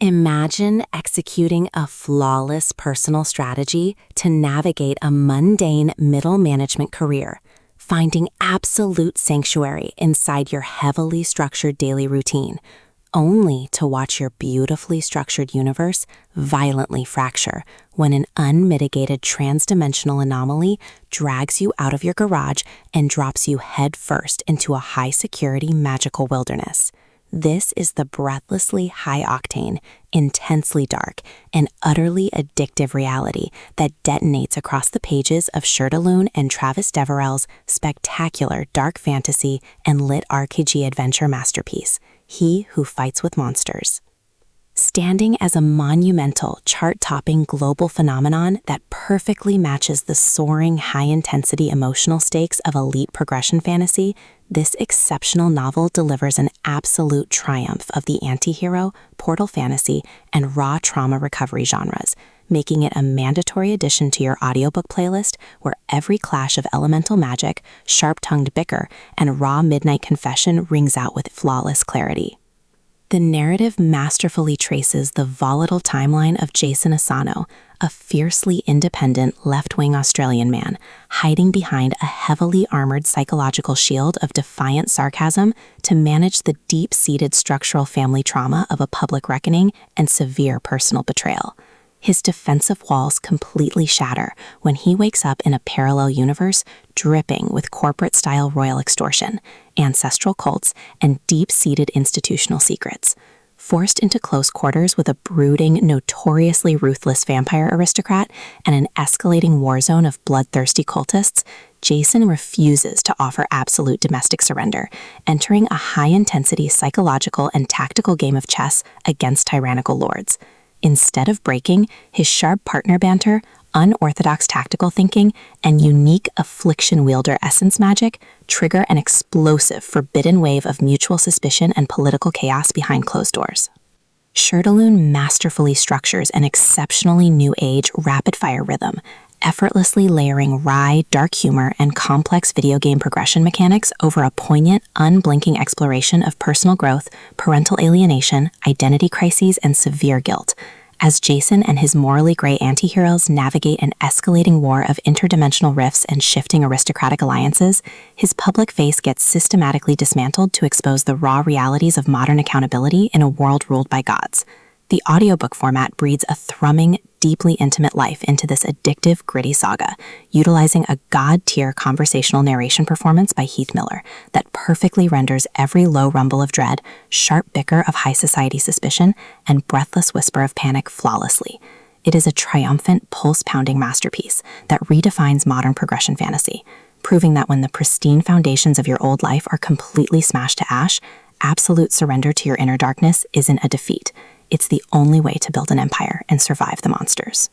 Imagine executing a flawless personal strategy to navigate a mundane middle management career, finding absolute sanctuary inside your heavily structured daily routine, only to watch your beautifully structured universe violently fracture when an unmitigated transdimensional anomaly drags you out of your garage and drops you headfirst into a high-security magical wilderness. This is the breathlessly high-octane, intensely dark, and utterly addictive reality that detonates across the pages of Shirtaloon and Travis Deverell's spectacular dark fantasy and lit RPG adventure masterpiece, He Who Fights with Monsters. Standing as a monumental, chart-topping global phenomenon that perfectly matches the soaring, high-intensity emotional stakes of elite progression fantasy, this exceptional novel delivers an absolute triumph of the anti-hero, portal fantasy, and raw trauma recovery genres, making it a mandatory addition to your audiobook playlist where every clash of elemental magic, sharp-tongued bicker, and raw midnight confession rings out with flawless clarity. The narrative masterfully traces the volatile timeline of Jason Asano, a fiercely independent left-wing Australian man, hiding behind a heavily armored psychological shield of defiant sarcasm to manage the deep-seated structural family trauma of a public reckoning and severe personal betrayal. His defensive walls completely shatter when he wakes up in a parallel universe dripping with corporate-style royal extortion, ancestral cults, and deep-seated institutional secrets. Forced into close quarters with a brooding, notoriously ruthless vampire aristocrat and an escalating war zone of bloodthirsty cultists, Jason refuses to offer absolute domestic surrender, entering a high-intensity psychological and tactical game of chess against tyrannical lords. Instead of breaking, his sharp partner banter, unorthodox tactical thinking, and unique affliction wielder essence magic trigger an explosive, forbidden wave of mutual suspicion and political chaos behind closed doors. Shirtaloon masterfully structures an exceptionally new age rapid-fire rhythm, effortlessly layering wry, dark humor and complex video game progression mechanics over a poignant, unblinking exploration of personal growth, parental alienation, identity crises, and severe guilt. As Jason and his morally gray anti-heroes navigate an escalating war of interdimensional rifts and shifting aristocratic alliances, his public face gets systematically dismantled to expose the raw realities of modern accountability in a world ruled by gods. The audiobook format breathes a thrumming, deeply intimate life into this addictive, gritty saga, utilizing a god-tier conversational narration performance by Heath Miller that perfectly renders every low rumble of dread, sharp bicker of high society suspicion, and breathless whisper of panic flawlessly. It is a triumphant, pulse-pounding masterpiece that redefines modern progression fantasy, proving that when the pristine foundations of your old life are completely smashed to ash, absolute surrender to your inner darkness isn't a defeat. It's the only way to build an empire and survive the monsters.